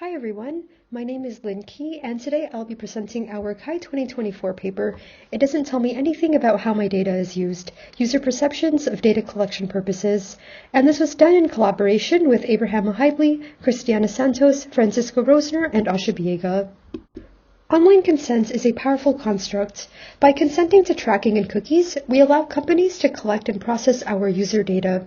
Hi everyone, my name is Lynn Key, and today I'll be presenting our CHI 2024 paper. It doesn't tell me anything about how my data is used, user perceptions of data collection purposes, and this was done in collaboration with Mhaidli, Cristiana Santos, Franziska Roesner, and Biega. Online consent is a powerful construct. By consenting to tracking and cookies, we allow companies to collect and process our user data.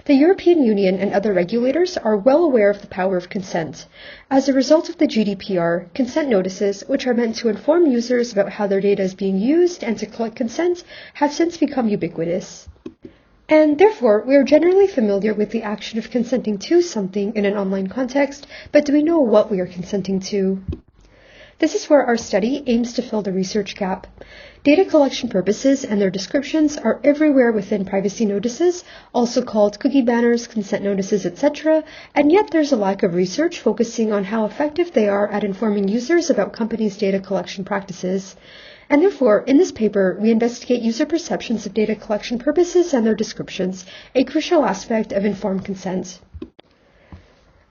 The European Union and other regulators are well aware of the power of consent. As a result of the GDPR, consent notices, which are meant to inform users about how their data is being used and to collect consent, have since become ubiquitous. And therefore, we are generally familiar with the action of consenting to something in an online context, but do we know what we are consenting to? This is where our study aims to fill the research gap. Data collection purposes and their descriptions are everywhere within privacy notices, also called cookie banners, consent notices, etc., and yet there's a lack of research focusing on how effective they are at informing users about companies' data collection practices. And therefore, in this paper, we investigate user perceptions of data collection purposes and their descriptions, a crucial aspect of informed consent.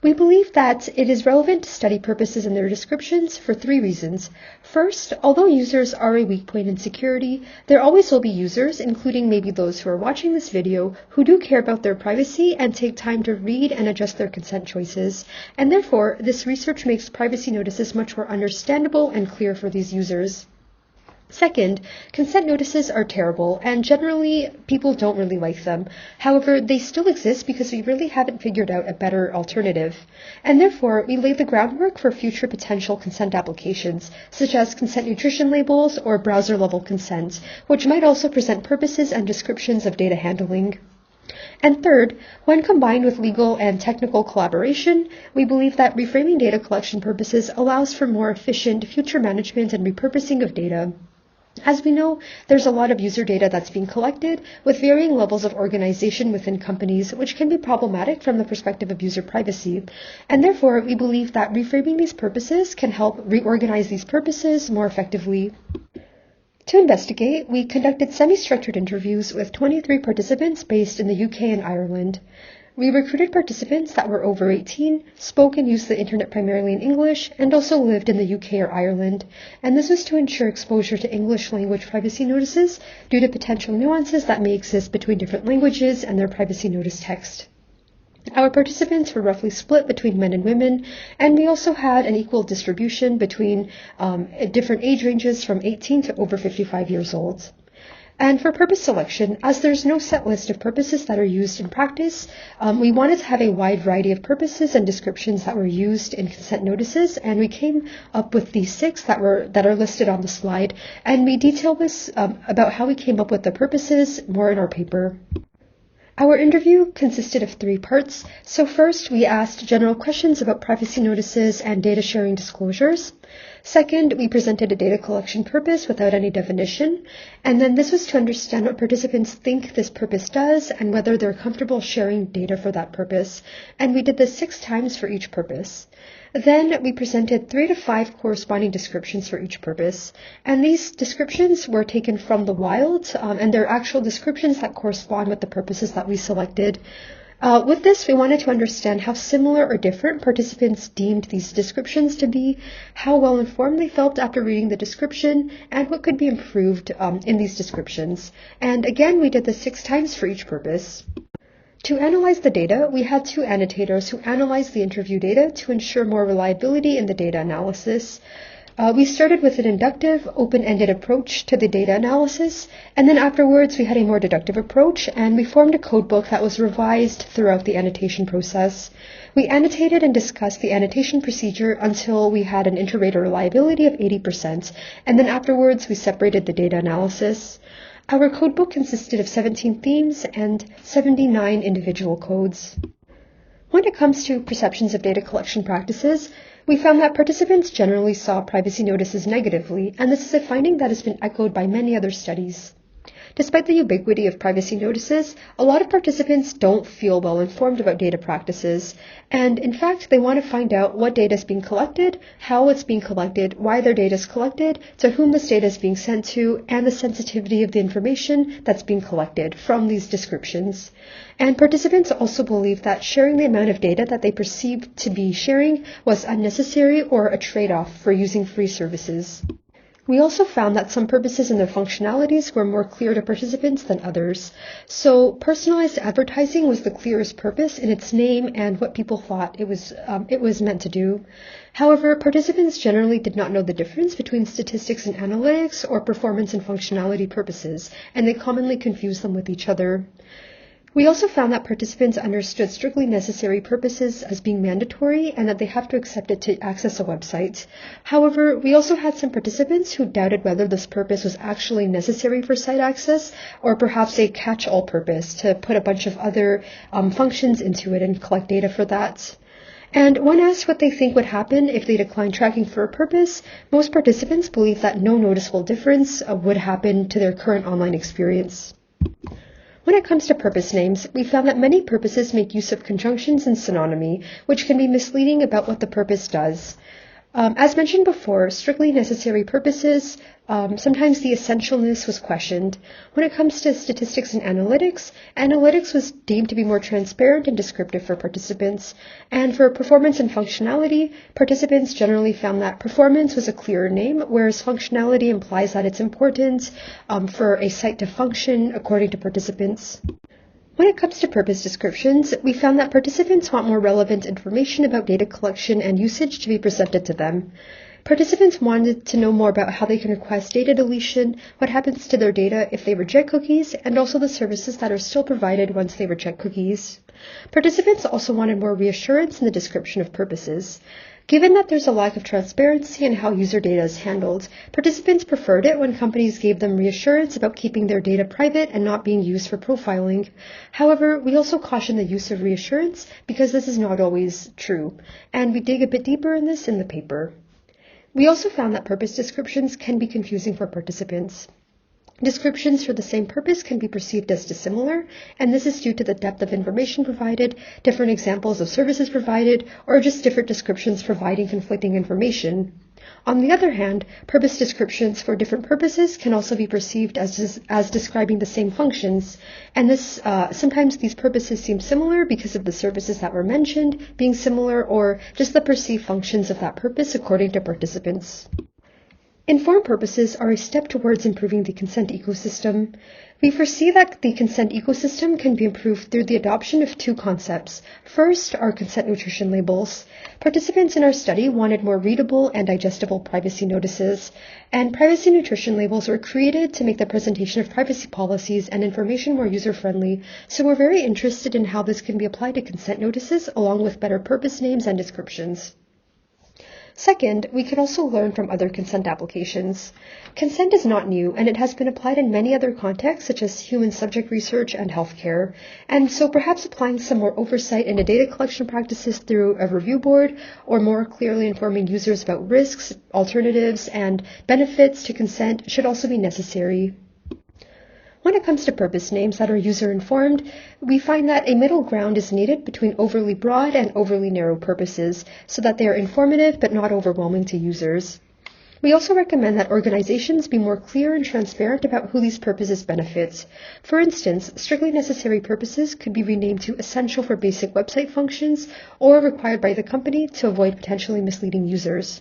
We believe that it is relevant to study purposes and their descriptions for three reasons. First, although users are a weak point in security, there always will be users, including maybe those who are watching this video, who do care about their privacy and take time to read and adjust their consent choices. And therefore, this research makes privacy notices much more understandable and clear for these users. Second, consent notices are terrible, and generally, people don't really like them. However, they still exist because we really haven't figured out a better alternative. And therefore, we lay the groundwork for future potential consent applications, such as consent nutrition labels or browser-level consent, which might also present purposes and descriptions of data handling. And third, when combined with legal and technical collaboration, we believe that reframing data collection purposes allows for more efficient future management and repurposing of data. As we know, there's a lot of user data that's being collected with varying levels of organization within companies, which can be problematic from the perspective of user privacy. And therefore, we believe that reframing these purposes can help reorganize these purposes more effectively. To investigate, we conducted semi-structured interviews with 23 participants based in the UK and Ireland. We recruited participants that were over 18, spoke and used the internet primarily in English, and also lived in the UK or Ireland, and this was to ensure exposure to English language privacy notices due to potential nuances that may exist between different languages and their privacy notice text. Our participants were roughly split between men and women, and we also had an equal distribution between different age ranges from 18 to over 55 years old. And for purpose selection, as there's no set list of purposes that are used in practice, we wanted to have a wide variety of purposes and descriptions that were used in consent notices, and we came up with these 6 that are listed on the slide, and we detail this about how we came up with the purposes more in our paper. Our interview consisted of 3 parts. So first, we asked general questions about privacy notices and data sharing disclosures. Second, we presented a data collection purpose without any definition, and then this was to understand what participants think this purpose does and whether they're comfortable sharing data for that purpose, and we did this 6 times for each purpose. Then we presented 3 to 5 corresponding descriptions for each purpose, and these descriptions were taken from the wild, and they're actual descriptions that correspond with the purposes that we selected. With this, we wanted to understand how similar or different participants deemed these descriptions to be, how well informed they felt after reading the description, and what could be improved in these descriptions. And again, we did this 6 times for each purpose. To analyze the data, we had 2 annotators who analyzed the interview data to ensure more reliability in the data analysis. We started with an inductive, open-ended approach to the data analysis, and then afterwards we had a more deductive approach, and we formed a codebook that was revised throughout the annotation process. We annotated and discussed the annotation procedure until we had an inter-rater reliability of 80%, and then afterwards we separated the data analysis. Our codebook consisted of 17 themes and 79 individual codes. When it comes to perceptions of data collection practices, we found that participants generally saw privacy notices negatively, and this is a finding that has been echoed by many other studies. Despite the ubiquity of privacy notices, a lot of participants don't feel well informed about data practices, and in fact, they want to find out what data is being collected, how it's being collected, why their data is collected, to whom this data is being sent to, and the sensitivity of the information that's being collected from these descriptions. And participants also believe that sharing the amount of data that they perceived to be sharing was unnecessary or a trade-off for using free services. We also found that some purposes and their functionalities were more clear to participants than others. So personalized advertising was the clearest purpose in its name and what people thought it was meant to do. However, participants generally did not know the difference between statistics and analytics or performance and functionality purposes, and they commonly confused them with each other. We also found that participants understood strictly necessary purposes as being mandatory and that they have to accept it to access a website. However, we also had some participants who doubted whether this purpose was actually necessary for site access or perhaps a catch-all purpose to put a bunch of other functions into it and collect data for that. And when asked what they think would happen if they declined tracking for a purpose, most participants believe that no noticeable difference would happen to their current online experience. When it comes to purpose names, we found that many purposes make use of conjunctions and synonymy, which can be misleading about what the purpose does. As mentioned before, strictly necessary purposes, sometimes the essentialness was questioned. When it comes to statistics and analytics, analytics was deemed to be more transparent and descriptive for participants. And for performance and functionality, participants generally found that performance was a clearer name, whereas functionality implies that it's important for a site to function according to participants. When it comes to purpose descriptions, we found that participants want more relevant information about data collection and usage to be presented to them. Participants wanted to know more about how they can request data deletion, what happens to their data if they reject cookies, and also the services that are still provided once they reject cookies. Participants also wanted more reassurance in the description of purposes. Given that there's a lack of transparency in how user data is handled, participants preferred it when companies gave them reassurance about keeping their data private and not being used for profiling. However, we also caution the use of reassurance because this is not always true, and we dig a bit deeper in this in the paper. We also found that purpose descriptions can be confusing for participants. Descriptions for the same purpose can be perceived as dissimilar, and this is due to the depth of information provided, different examples of services provided, or just different descriptions providing conflicting information. On the other hand, purpose descriptions for different purposes can also be perceived as describing the same functions, and this sometimes these purposes seem similar because of the services that were mentioned being similar or just the perceived functions of that purpose according to participants. Informed purposes are a step towards improving the consent ecosystem. We foresee that the consent ecosystem can be improved through the adoption of two concepts. First are consent nutrition labels. Participants in our study wanted more readable and digestible privacy notices, and privacy nutrition labels were created to make the presentation of privacy policies and information more user-friendly, so we're very interested in how this can be applied to consent notices along with better purpose names and descriptions. Second, we can also learn from other consent applications. Consent is not new, and it has been applied in many other contexts, such as human subject research and healthcare. And so perhaps applying some more oversight into data collection practices through a review board, or more clearly informing users about risks, alternatives, and benefits to consent should also be necessary. When it comes to purpose names that are user-informed, we find that a middle ground is needed between overly broad and overly narrow purposes, so that they are informative but not overwhelming to users. We also recommend that organizations be more clear and transparent about who these purposes benefit. For instance, strictly necessary purposes could be renamed to essential for basic website functions or required by the company to avoid potentially misleading users.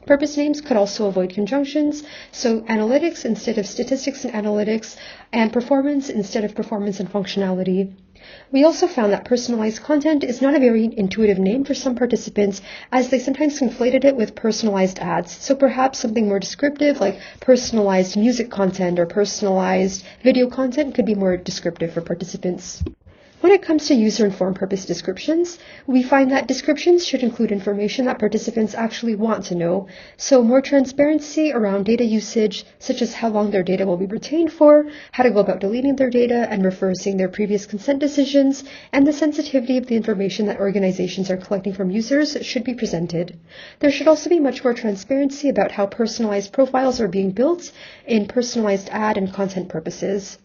Purpose names could also avoid conjunctions, so analytics instead of statistics and analytics, and performance instead of performance and functionality. We also found that personalized content is not a very intuitive name for some participants, as they sometimes conflated it with personalized ads, so perhaps something more descriptive like personalized music content or personalized video content could be more descriptive for participants. When it comes to user-informed purpose descriptions, we find that descriptions should include information that participants actually want to know, so more transparency around data usage, such as how long their data will be retained for, how to go about deleting their data and reversing their previous consent decisions, and the sensitivity of the information that organizations are collecting from users should be presented. There should also be much more transparency about how personalized profiles are being built in personalized ad and content purposes.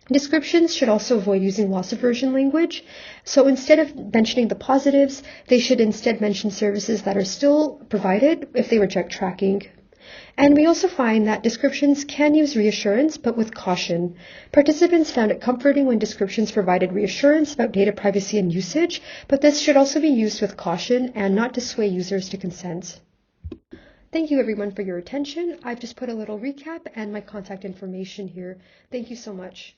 Descriptions should also avoid using loss aversion language, so instead of mentioning the positives, they should instead mention services that are still provided if they reject tracking. And we also find that descriptions can use reassurance, but with caution. Participants found it comforting when descriptions provided reassurance about data privacy and usage, but this should also be used with caution and not dissuade users to consent. Thank you everyone for your attention. I've just put a little recap and my contact information here. Thank you so much.